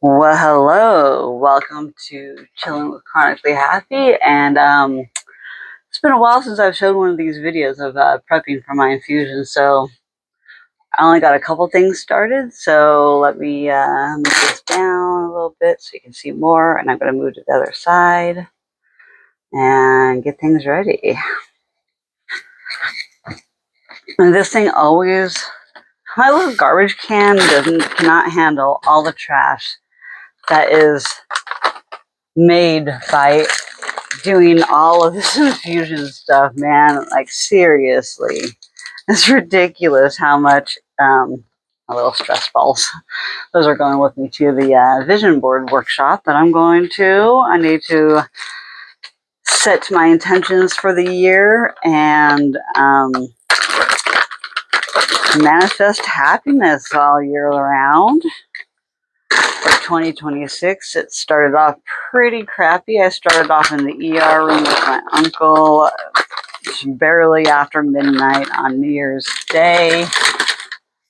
Well, hello. Welcome to Chillin With Chronically Happy. And it's been a while since I've showed one of these videos of prepping for my infusion. So I only got a couple things started. So let me move this down a little bit so you can see more. And I'm going to move to the other side and get things ready. And this thing always, my little garbage can cannot handle all the trash that is made by doing all of this infusion stuff, man. Like, seriously, it's ridiculous how much my little stress balls, those are going with me to the vision board workshop that I'm going to. I need to set my intentions for the year and manifest happiness all year round. For 2026, it started off pretty crappy. I started off in the ER room with my uncle barely after midnight on New Year's Day,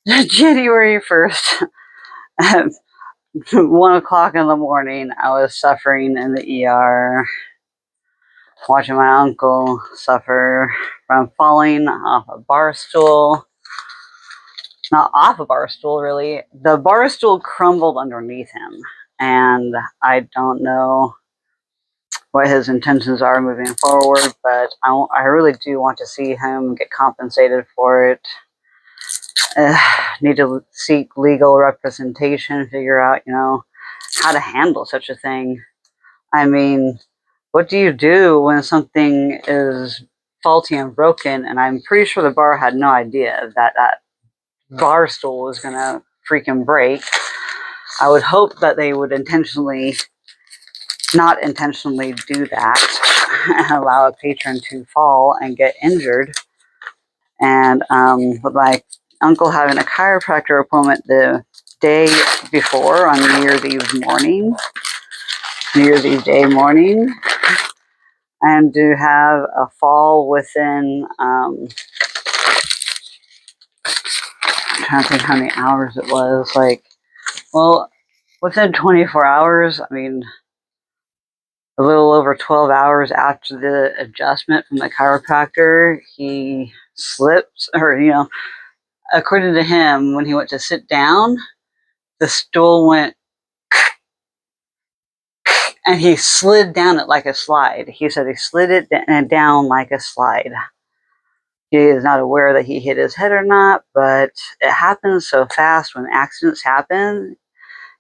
January 1st. At 1 o'clock in the morning, I was suffering in the ER, watching my uncle suffer from falling off a bar stool. Not off a bar stool, really. The bar stool crumbled underneath him, and I don't know what his intentions are moving forward, but I really do want to see him get compensated for it. Need to seek legal representation, figure out, how to handle such a thing. I mean, what do you do when something is faulty and broken? And I'm pretty sure the bar had no idea that that bar stool was going to freaking break. I would hope that they would not intentionally do that and allow a patron to fall and get injured. And with my uncle having a chiropractor appointment the day before on New Year's Eve day morning, and to have a fall within, I'm trying to think how many hours it was, within 24 hours, I mean, a little over 12 hours after the adjustment from the chiropractor, he slipped, or, according to him, when he went to sit down, the stool went and he slid down it like a slide. He said he slid it down like a slide. He is not aware that he hit his head or not, but it happens so fast when accidents happen.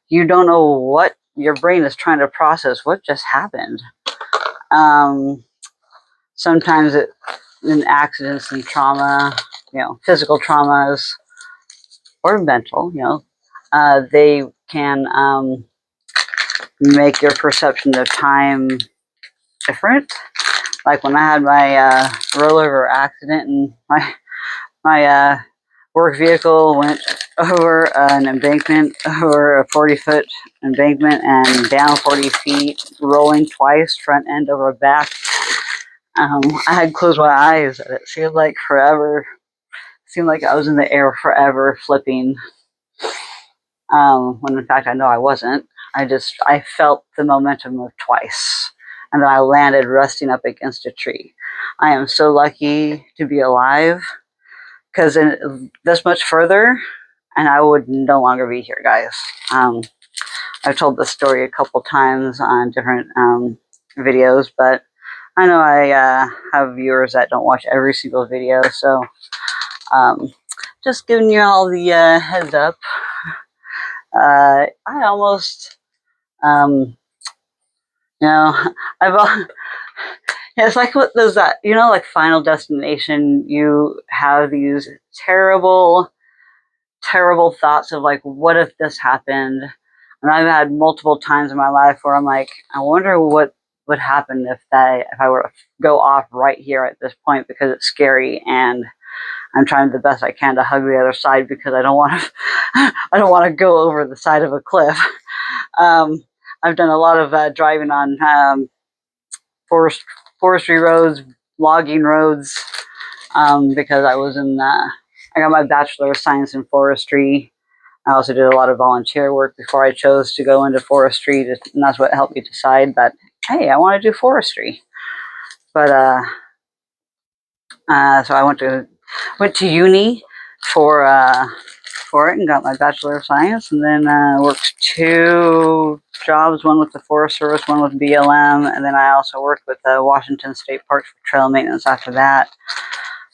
You don't know what your brain is trying to process what just happened. Sometimes in accidents and trauma, physical traumas or mental, they can make your perception of time different. Like when I had my rollover accident and my work vehicle went over an embankment, over a 40-foot embankment and down 40 feet, rolling twice, front end over back. I had closed my eyes and it seemed like forever. It seemed like I was in the air forever, flipping. When in fact I know I wasn't. I felt the momentum of twice. And then I landed resting up against a tree. I am so lucky to be alive, because this much further, and I would no longer be here, guys. I've told this story a couple times on different videos, but I know I have viewers that don't watch every single video, so just giving you all the heads up. I almost, I've it's like what those like Final Destination. You have these terrible, terrible thoughts of like, what if this happened? And I've had multiple times in my life where I'm like, I wonder what would happen if I were to go off right here at this point, because it's scary and I'm trying the best I can to hug the other side because I don't want to I don't want to go over the side of a cliff. I've done a lot of driving on forestry roads, logging roads, because I got my Bachelor of Science in Forestry I also did a lot of volunteer work before I chose to go into forestry, and that's what helped me decide that, hey, I want to do forestry. But so I went to uni for it and got my Bachelor of Science, and then worked 2 jobs, one with the Forest Service, one with BLM, and then I also worked with the Washington State Parks for trail maintenance after that.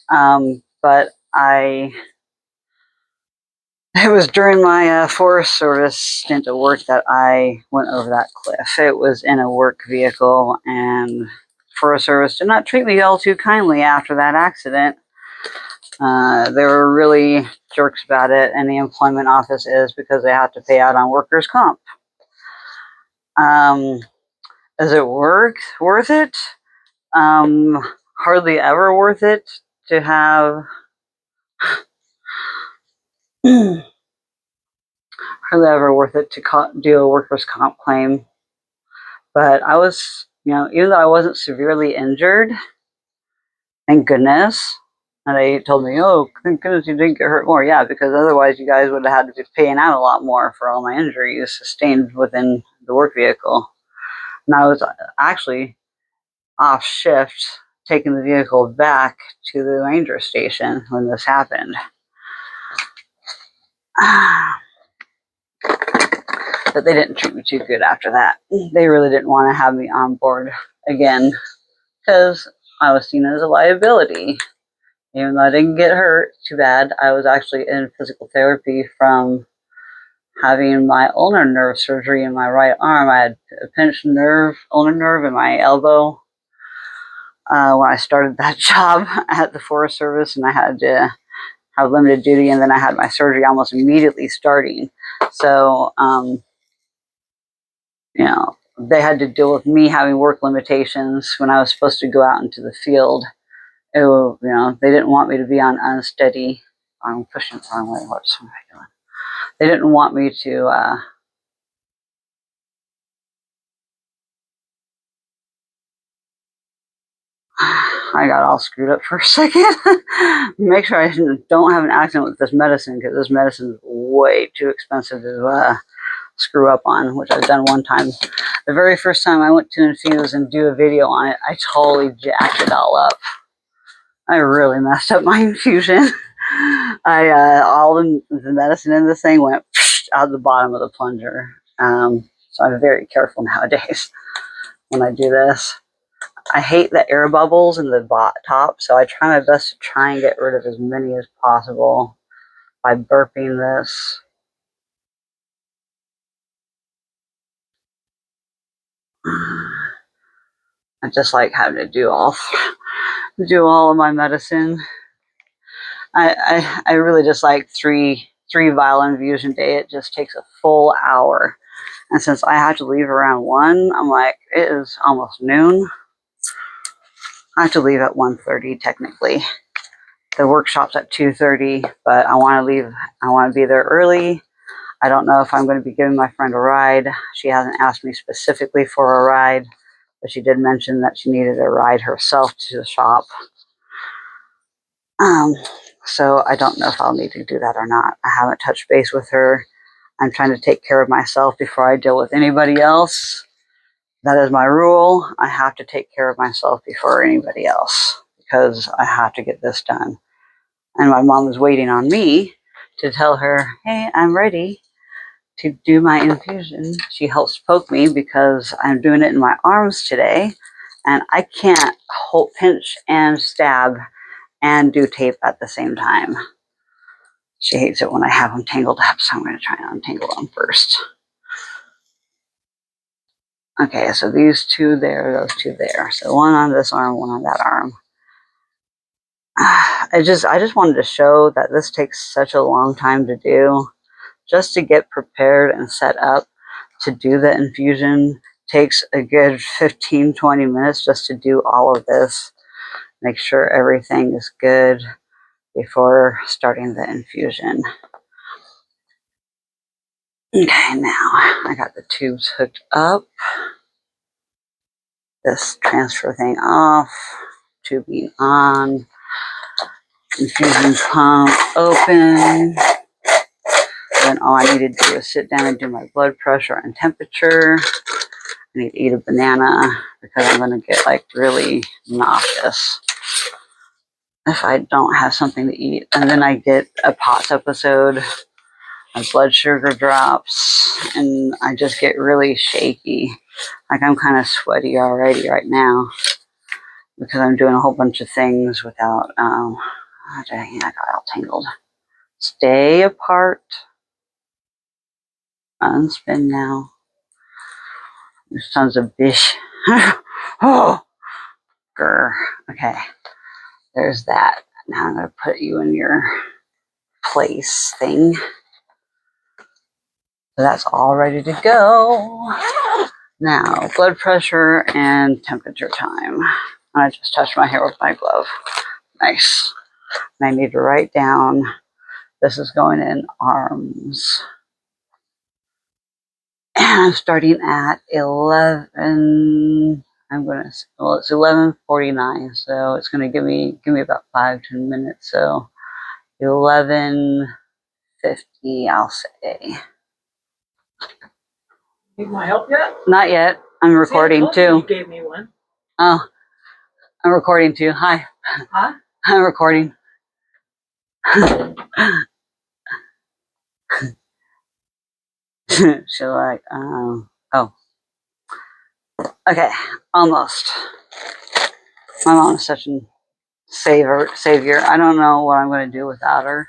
But it was during my Forest Service stint of work that I went over that cliff. It was in a work vehicle, and Forest Service did not treat me all too kindly after that accident. They were really jerks about it, and the employment office is because they have to pay out on workers' comp. Is it worth it? Hardly ever worth it to have. Hardly ever worth it to do a workers' comp claim. But I was, even though I wasn't severely injured, thank goodness. And they told me, oh, thank goodness you didn't get hurt more. Yeah, because otherwise you guys would have had to be paying out a lot more for all my injuries sustained within the work vehicle. And I was actually off shift, taking the vehicle back to the ranger station when this happened. But they didn't treat me too good after that. They really didn't want to have me on board again because I was seen as a liability. Even though I didn't get hurt too bad, I was actually in physical therapy from having my ulnar nerve surgery in my right arm. I had a pinched ulnar nerve in my elbow when I started that job at the Forest Service, and I had to have limited duty, and then I had my surgery almost immediately starting. So, they had to deal with me having work limitations when I was supposed to go out into the field. They didn't want me to be on unsteady. I'm pushing the wrong way. What's I doing? They didn't want me to. I got all screwed up for a second. Make sure I don't have an accident with this medicine, because this medicine is way too expensive to screw up on, which I've done one time. The very first time I went to infuse and do a video on it, I totally jacked it all up. I really messed up my infusion. All the medicine in this thing went out the bottom of the plunger. So I'm very careful nowadays when I do this. I hate the air bubbles in the top, so I try my best to try and get rid of as many as possible by burping this. I just like having to do all of my medicine. I really just like three vial infusion day. It just takes a full hour. And since I have to leave around 1, I'm like, it is almost noon. I have to leave at 1:30 technically. The workshop's at 2:30, but I want to be there early. I don't know if I'm going to be giving my friend a ride. She hasn't asked me specifically for a ride, but she did mention that she needed a ride herself to the shop. So I don't know if I'll need to do that or not. I haven't touched base with her. I'm trying to take care of myself before I deal with anybody else. That is my rule. I have to take care of myself before anybody else because I have to get this done. And my mom is waiting on me to tell her, hey, I'm ready to do my infusion. She helps poke me because I'm doing it in my arms today, and I can't pinch and stab and do tape at the same time. She hates it when I have them tangled up, so I'm going to try and untangle them first. Okay, so these 2 there, those 2 there. So 1 on this arm, 1 on that arm. I just wanted to show that this takes such a long time to do. Just to get prepared and set up to do the infusion takes a good 15-20 minutes just to do all of this. Make sure everything is good before starting the infusion. Okay, now I got the tubes hooked up. This transfer thing off, tubing on, infusion pump open. then all I need to do is sit down and do my blood pressure and temperature. I need to eat a banana because I'm going to get like really nauseous if I don't have something to eat. And then I get a POTS episode. My blood sugar drops and I just get really shaky. Like I'm kind of sweaty already right now because I'm doing a whole bunch of things without, oh dang, I got all tangled. Stay apart. Unspin now. Your son's a bitch. Oh, grr. Okay, there's that. Now I'm going to put you in your place thing. So that's all ready to go. Now, blood pressure and temperature time. I just touched my hair with my glove. Nice. And I need to write down, this is going in arms. And I'm starting at 11, it's 11:49, so it's going to give me about 5-10 minutes. So 11:50, I'll say. Need my help yet? Not yet. I'm recording too. You gave me one. Oh, I'm recording too. Hi. Huh? I'm recording. She's like, oh. Okay, almost. My mom is such a savior. I don't know what I'm going to do without her.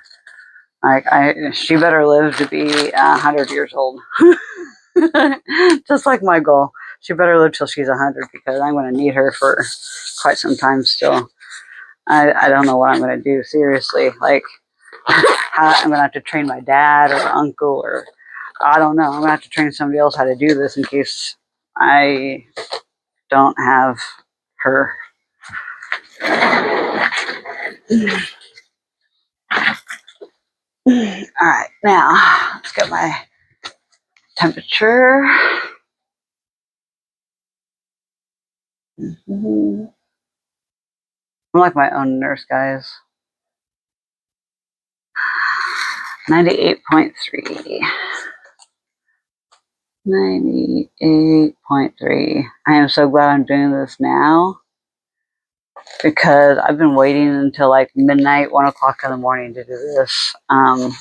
Like, she better live to be 100 years old. Just like my goal. She better live till she's 100 because I'm going to need her for quite some time still. I don't know what I'm going to do, seriously. Like, I'm going to have to train my dad or uncle, or I don't know. I'm going to have to train somebody else how to do this in case I don't have her. Alright, now let's get my temperature. I'm like my own nurse, guys. 98.3. 98.3. I am so glad I'm doing this now because I've been waiting until like midnight, 1 o'clock in the morning to do this the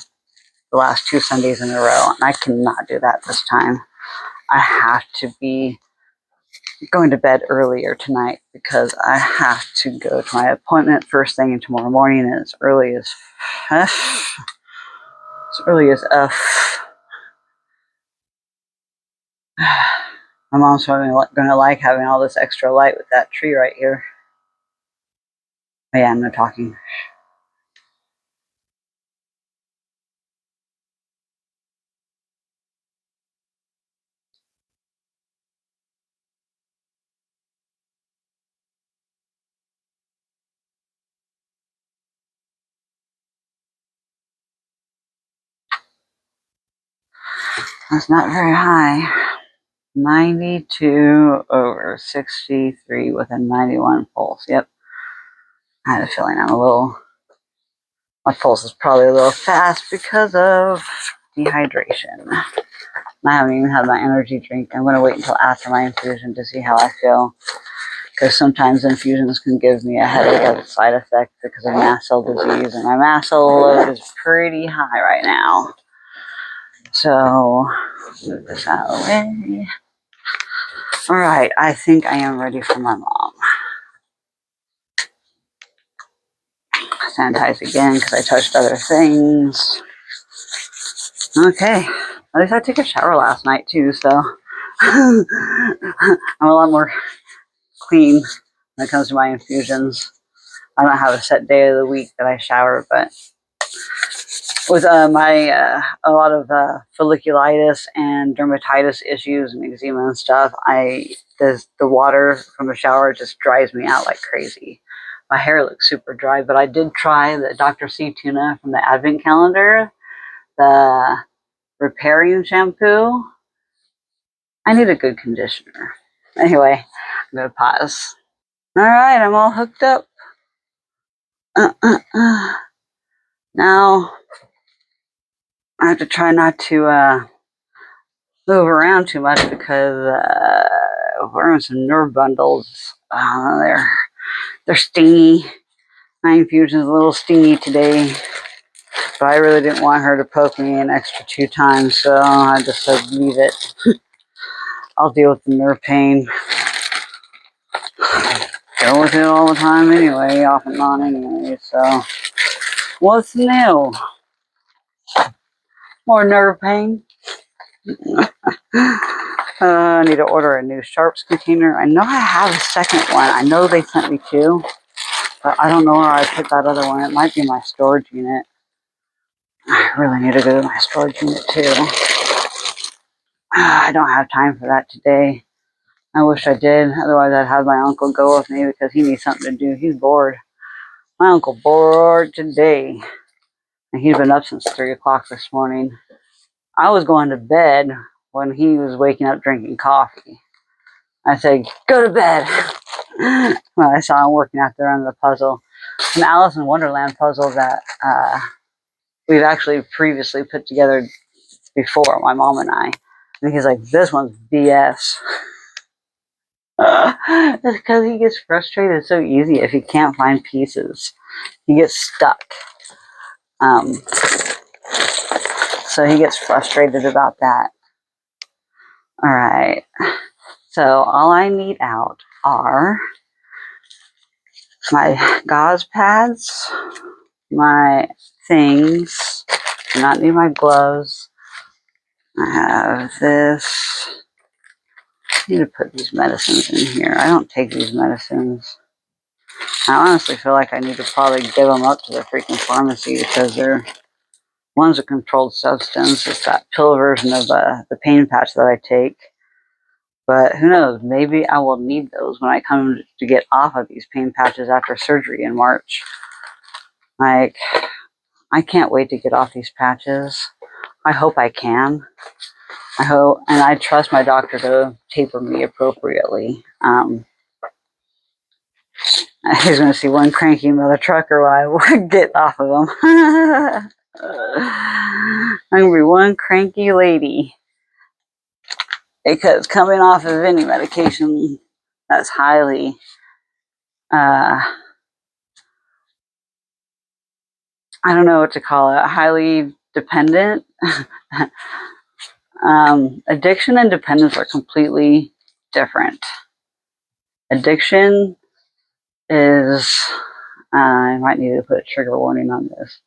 last 2 Sundays in a row, and I cannot do that this time. I have to be going to bed earlier tonight because I have to go to my appointment first thing tomorrow morning, and as early as F. My mom's probably going to like having all this extra light with that tree right here. Oh yeah, no talking. That's not very high. 92/63 with a 91 pulse. Yep. I had a feeling my pulse is probably a little fast because of dehydration. I haven't even had my energy drink. I'm going to wait until after my infusion to see how I feel. Because sometimes infusions can give me a headache as a side effect because of mast cell disease. And my mast cell load is pretty high right now. So, move this out of the way. Alright, I think I am ready for my mom. Sanitize again because I touched other things. Okay, at least I took a shower last night too, so I'm a lot more clean when it comes to my infusions. I don't have a set day of the week that I shower, but with a lot of folliculitis and dermatitis issues and eczema and stuff, the water from the shower just dries me out like crazy. My hair looks super dry, but I did try the Dr. C tuna from the Advent calendar, the repairing shampoo. I need a good conditioner. Anyway, I'm gonna pause. All right, I'm all hooked up. Now I have to try not to move around too much because wearing some nerve bundles. They're stingy. My infusion's a little stingy today, but I really didn't want her to poke me an extra 2 times, so I just said leave it. I'll deal with the nerve pain. Deal with it all the time anyway, off and on anyway, so what's new? More nerve pain? I need to order a new sharps container. I know I have a second one. I know they sent me 2, but I don't know where I put that other one. It might be in my storage unit. I really need to go to my storage unit too. I don't have time for that today. I wish I did. Otherwise, I'd have my uncle go with me because he needs something to do. He's bored. My uncle bored today. And he's been up since 3 o'clock this morning. I was going to bed when he was waking up drinking coffee. I said, go to bed. Well, I saw him working out there on the puzzle. An Alice in Wonderland puzzle that we've actually previously put together before, my mom and I. And he's like, this one's BS. That's because he gets frustrated so easy if he can't find pieces. He gets stuck. So he gets frustrated about that. All right. So all I need out are my gauze pads, my things. I do not need my gloves. I have this. I need to put these medicines in here. I don't take these medicines. I honestly feel like I need to probably give them up to the freaking pharmacy because they're one's a controlled substance. It's that pill version of the pain patch that I take. But who knows? Maybe I will need those when I come to get off of these pain patches after surgery in March. Like, I can't wait to get off these patches. I hope I can. I hope, and I trust my doctor to taper me appropriately. He's going to see one cranky mother trucker when I get off of him. I'm going to be one cranky lady. Because coming off of any medication that's highly I don't know what to call it, highly dependent. Addiction and dependence are completely different. Addiction is, I might need to put a trigger warning on this.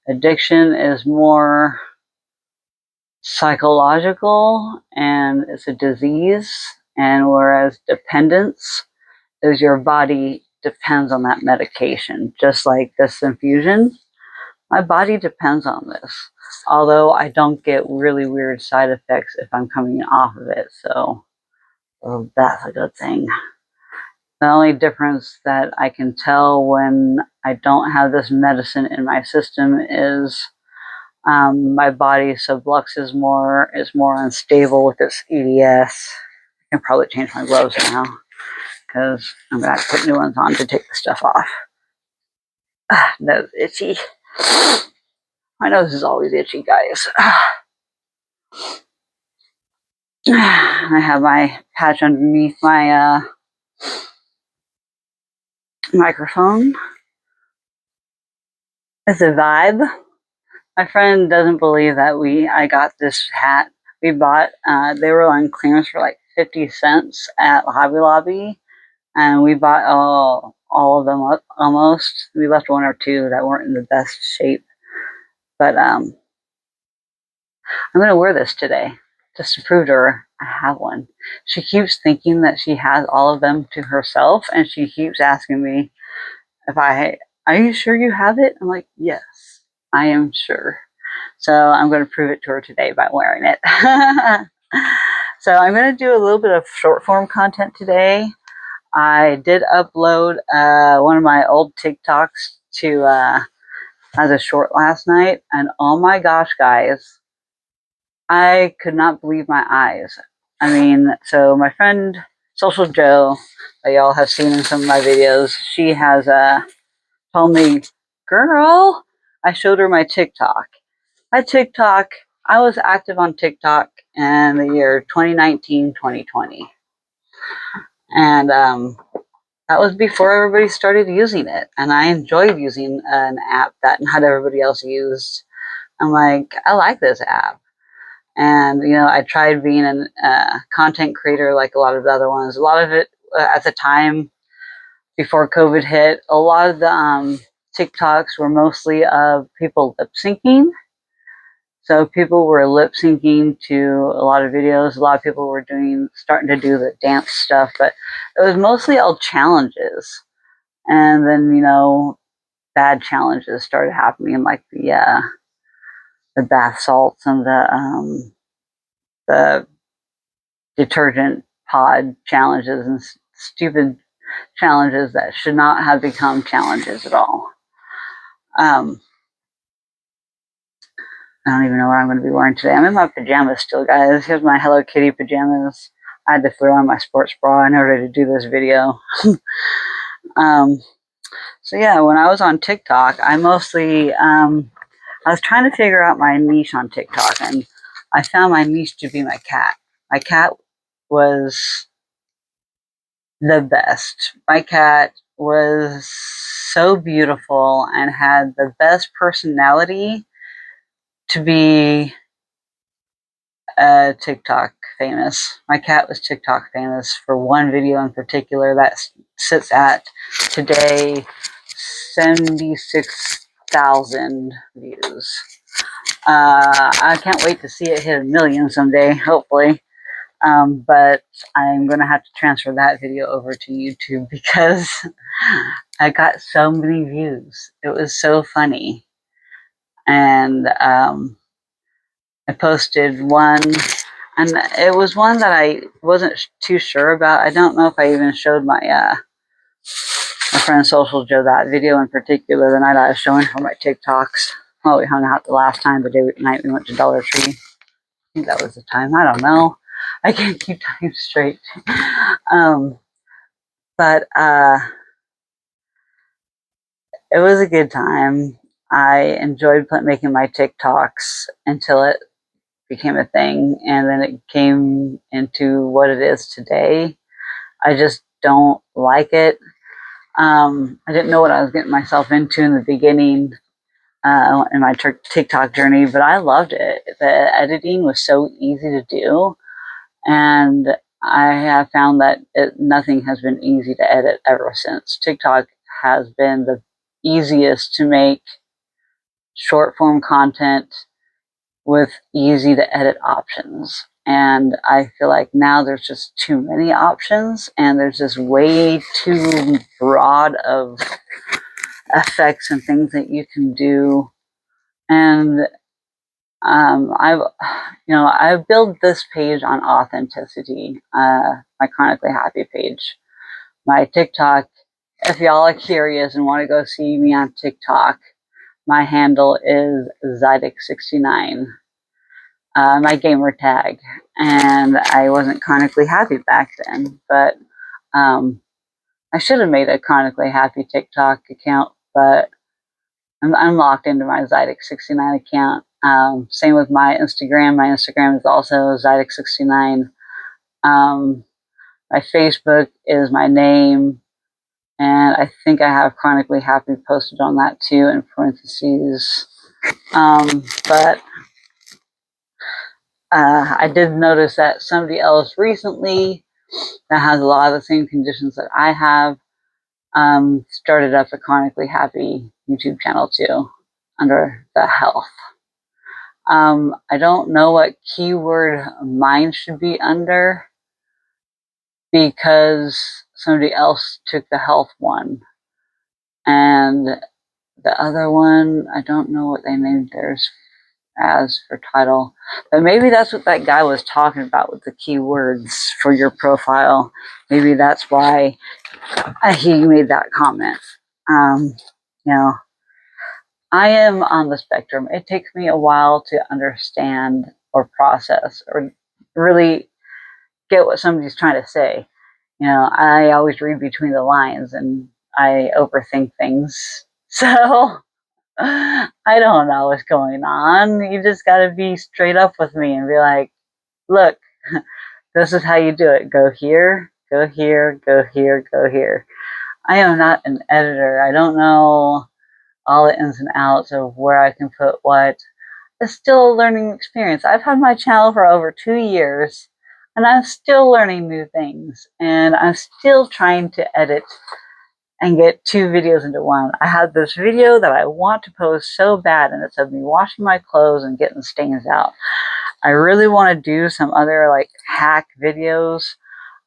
Addiction is more psychological and it's a disease, and whereas dependence is your body depends on that medication, just like this infusion. My body depends on this, although I don't get really weird side effects if I'm coming off of it, so that's a good thing. The only difference that I can tell when I don't have this medicine in my system is my body sublux is more unstable with its EDS. I can probably change my gloves now because I'm going to have to put new ones on to take the stuff off. Nose itchy. My nose is always itchy, guys. I have my patch underneath my microphone. It's a vibe. My friend doesn't believe that I got this hat. We bought, they were on clearance for like 50 cents at Hobby Lobby. And we bought all of them up almost. We left 1 or 2 that weren't in the best shape. But I'm going to wear this today just to prove to her I have one. She keeps thinking that she has all of them to herself, and she keeps asking me are you sure you have it? I'm like, yes, I am sure. So I'm going to prove it to her today by wearing it. So I'm going to do a little bit of short form content today. I did upload one of my old TikToks to as a short last night, and oh my gosh, guys, I could not believe my eyes. I mean, so my friend Social Joe, that y'all have seen in some of my videos, she has told me, girl, I showed her my TikTok. My TikTok I was active on TikTok in the year 2019, 2020. And that was before everybody started using it. And I enjoyed using an app that not everybody else used. I'm like, I like this app. And, I tried being a content creator like a lot of the other ones. A lot of it at the time before COVID hit, a lot of the TikToks were mostly of people lip syncing. So people were lip syncing to a lot of videos. A lot of people were starting to do the dance stuff, but it was mostly all challenges. And then, bad challenges started happening, like the bath salts and the detergent pod challenges and stupid challenges that should not have become challenges at all. I don't even know what I'm going to be wearing today. I'm in my pajamas still, guys. Here's my Hello Kitty pajamas. I had to throw on my sports bra in order to do this video. So yeah, when I was on TikTok, I mostly, I was trying to figure out my niche on TikTok, and I found my niche to be my cat. My cat was the best. My cat was so beautiful and had the best personality to be TikTok famous. My cat was TikTok famous for one video in particular that sits at today 76,000 views. I can't wait to see it hit 1 million someday, hopefully. But I'm going to have to transfer that video over to YouTube because I got so many views. It was so funny. And I posted one, and it was one that I wasn't too sure about. I don't know if I even showed my friend Social Joe that video in particular the night I was showing her my TikToks. Well, we hung out the last time, the night we went to Dollar Tree. I think that was the time. I don't know. I can't keep time straight. But it was a good time. I enjoyed making my TikToks until it became a thing, and then it came into what it is today. I just don't like it. I didn't know what I was getting myself into in the beginning in my TikTok journey, but I loved it. The editing was so easy to do, and I have found that nothing has been easy to edit ever since. TikTok has been the easiest to make short form content with easy to edit options. And I feel like now there's just too many options, and there's just way too broad of effects and things that you can do. And I built this page on authenticity, my Chronically Happy page. My TikTok, if y'all are curious and want to go see me on TikTok, my handle is Zydic69. My gamer tag, and I wasn't chronically happy back then, but I should have made a chronically happy TikTok account, but I'm locked into my Zydic69 account. Same with my Instagram. My Instagram is also Zydic69. My Facebook is my name, and I think I have chronically happy posted on that too in parentheses. But I did notice that somebody else recently that has a lot of the same conditions that I have started up a chronically happy YouTube channel too under the health. I don't know what keyword mine should be under because somebody else took the health one, and the other one, I don't know what they named theirs as for title, but maybe that's what that guy was talking about with the keywords for your profile. Maybe that's why he made that comment. I am on the spectrum. It takes me a while to understand or process or really get what somebody's trying to say. I always read between the lines and I overthink things. So I don't know what's going on. You just got to be straight up with me and be like, look, this is how you do it. Go here, go here, go here, go here. I am not an editor. I don't know all the ins and outs of where I can put what. It's still a learning experience. I've had my channel for over 2 years and I'm still learning new things and I'm still trying to edit and get 2 videos into one. I had this video that I want to post so bad and it's of me washing my clothes and getting stains out. I really want to do some other like hack videos.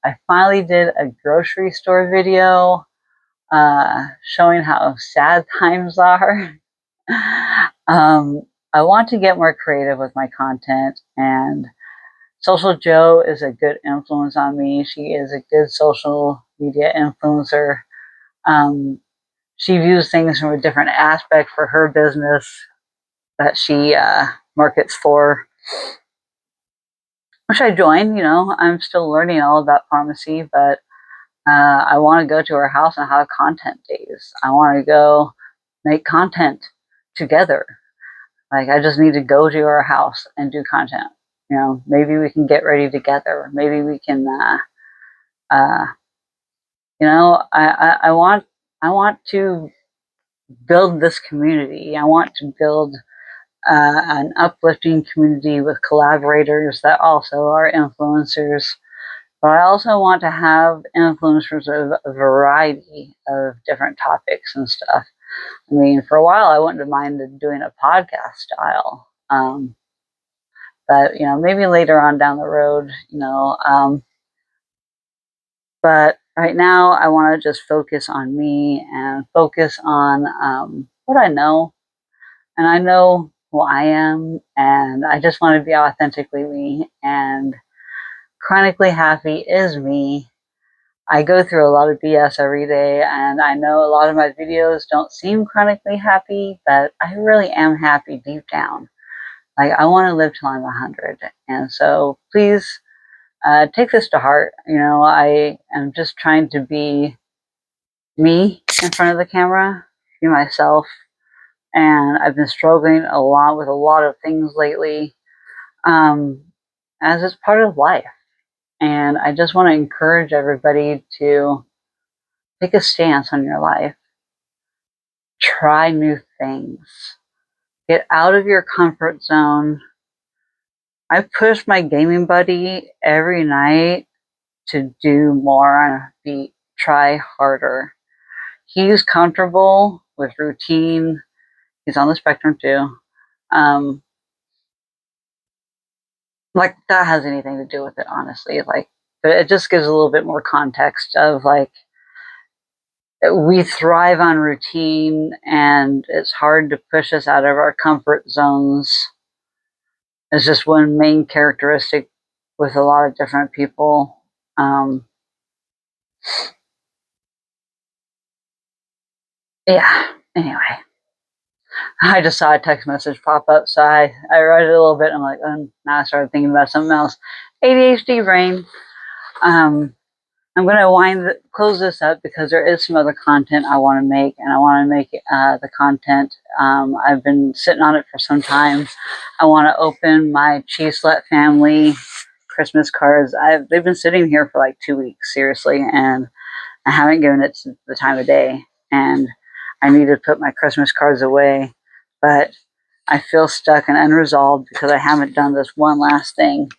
I finally did a grocery store video showing how sad times are. I want to get more creative with my content, and Social Joe is a good influence on me. She is a good social media influencer. She views things from a different aspect for her business that she markets for, which I joined. You know, I'm still learning all about pharmacy, but I want to go to her house and have content days. I want to go make content together. Like, I just need to go to her house and do content. You know, maybe we can get ready together. Maybe we can, you know, I want to build this community. I want to build an uplifting community with collaborators that also are influencers. But I also want to have influencers of a variety of different topics and stuff. I mean, for a while, I wouldn't have minded doing a podcast style. But, you know, maybe later on down the road, you know. But right now, I want to just focus on me and focus on what I know. And I know who I am. And I just want to be authentically me. And chronically happy is me. I go through a lot of BS every day, and I know a lot of my videos don't seem chronically happy, but I really am happy deep down. Like, I want to live till I'm 100. And so please take this to heart. You know, I am just trying to be me in front of the camera, be myself. And I've been struggling a lot with a lot of things lately, as it's part of life. And I just want to encourage everybody to take a stance on your life. Try new things. Get out of your comfort zone. I push my gaming buddy every night to do more and try harder. He's comfortable with routine. He's on the spectrum too. Like, that has anything to do with it, honestly. Like, but it just gives a little bit more context of like, we thrive on routine and it's hard to push us out of our comfort zones. It's just one main characteristic with a lot of different people. Yeah, anyway. I just saw a text message pop up, so I read it a little bit and I'm like, oh, now I started thinking about something else. ADHD brain. I'm going to close this up because there is some other content I want to make, and I want to make the content. I've been sitting on it for some time. I want to open my Cheeselet family Christmas cards. They've been sitting here for like 2 weeks, seriously, and I haven't given it the time of day. And I need to put my Christmas cards away, but I feel stuck and unresolved because I haven't done this one last thing.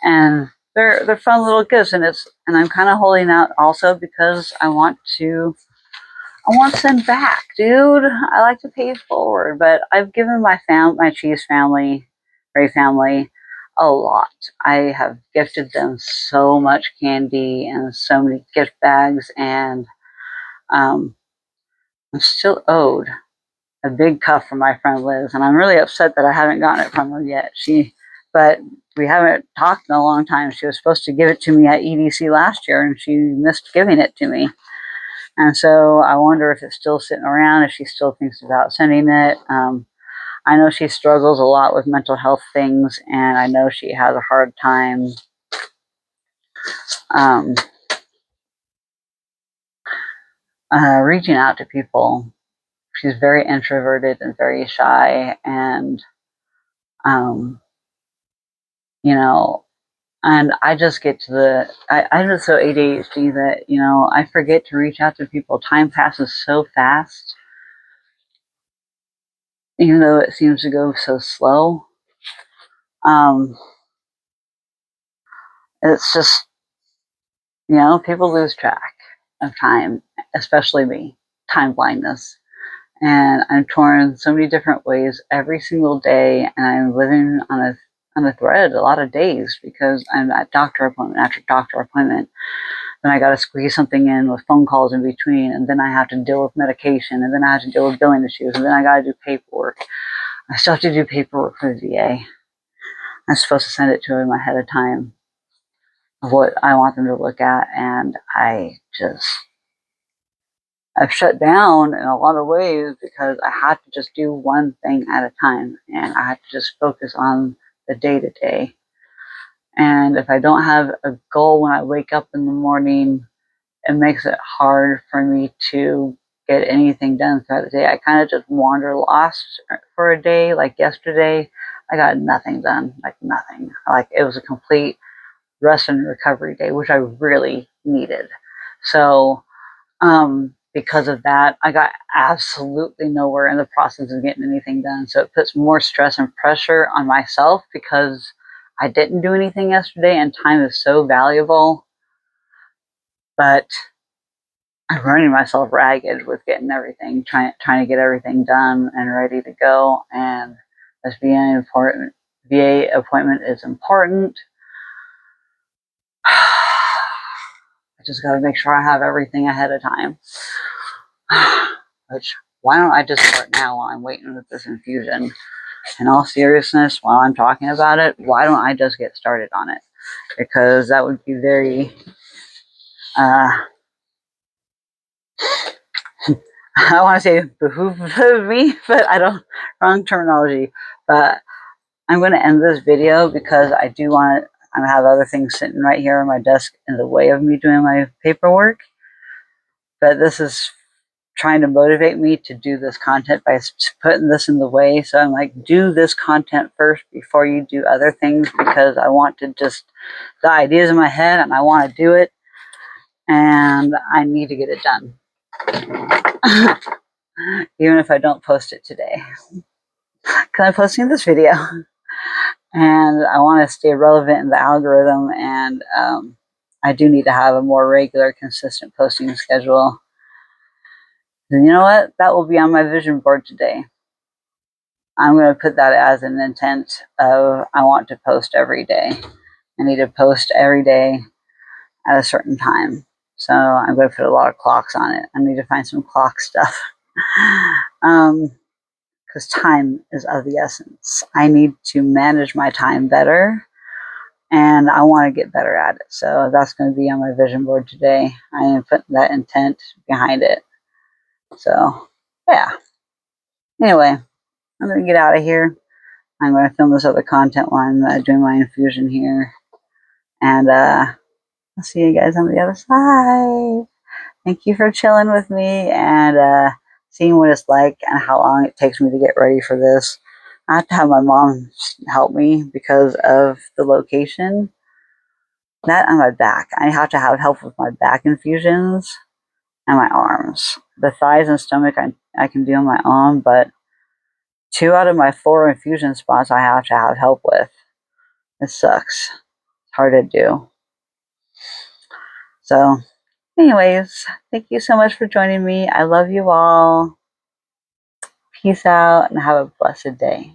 And they're fun little gifts, and I'm kind of holding out also because I want to send back, dude. I like to pay it forward, but I've given my cheese family, Ray family, a lot. I have gifted them so much candy and so many gift bags, and I'm still owed a big cuff from my friend Liz, and I'm really upset that I haven't gotten it from her yet. But we haven't talked in a long time. She was supposed to give it to me at EDC last year, and she missed giving it to me. And so I wonder if it's still sitting around, if she still thinks about sending it. I know she struggles a lot with mental health things, and I know she has a hard time reaching out to people she's very introverted and very shy, and you know, and I just get to I'm just so ADHD that, I forget to reach out to people. Time passes so fast, even though it seems to go so slow. It's just, people lose track of time, especially me, time blindness. And I'm torn so many different ways every single day, and I'm living on a thread a lot of days because I'm at doctor appointment after doctor appointment. Then I got to squeeze something in with phone calls in between, and then I have to deal with medication, and then I have to deal with billing issues, and then I got to do paperwork. I still have to do paperwork for the VA. I'm supposed to send it to them ahead of time of what I want them to look at, and I've shut down in a lot of ways because I had to just do one thing at a time, and I had to just focus on the day to day. And if I don't have a goal when I wake up in the morning, it makes it hard for me to get anything done throughout the day. I kind of just wander lost for a day. Like yesterday, I got nothing done, like nothing. Like it was a complete rest and recovery day, which I really needed. So, because of that, I got absolutely nowhere in the process of getting anything done. So it puts more stress and pressure on myself because I didn't do anything yesterday, and time is so valuable. But I'm running myself ragged with getting everything, trying to get everything done and ready to go. And this VA appointment is important. I just got to make sure I have everything ahead of time. Which, why don't I just start now while I'm waiting with this infusion? In all seriousness, while I'm talking about it, why don't I just get started on it? Because that would be very, I want to say behoove me, but wrong terminology. But I'm going to end this video because I do want to, I have other things sitting right here on my desk in the way of me doing my paperwork. But this is trying to motivate me to do this content by putting this in the way. So I'm like, do this content first before you do other things, because I want to just, the ideas in my head and I want to do it, and I need to get it done. Even if I don't post it today. Because I'm posting this video. And I want to stay relevant in the algorithm, and I do need to have a more regular, consistent posting schedule. And you know what? That will be on my vision board today. I'm going to put that as an intent of I want to post every day. I need to post every day at a certain time. So I'm going to put a lot of clocks on it. I need to find some clock stuff. Because time is of the essence. I need to manage my time better, and I want to get better at it. So that's going to be on my vision board today. I am putting that intent behind it. So, yeah. Anyway, I'm going to get out of here. I'm going to film this other content while I'm doing my infusion here. And I'll see you guys on the other side. Thank you for chilling with me and seeing what it's like and how long it takes me to get ready for this. I have to have my mom help me because of the location. That and my back. I have to have help with my back infusions and my arms. The thighs and stomach I can do on my own, but 2 out of my 4 infusion spots I have to have help with. It sucks. It's hard to do. So, anyways, thank you so much for joining me. I love you all. Peace out and have a blessed day.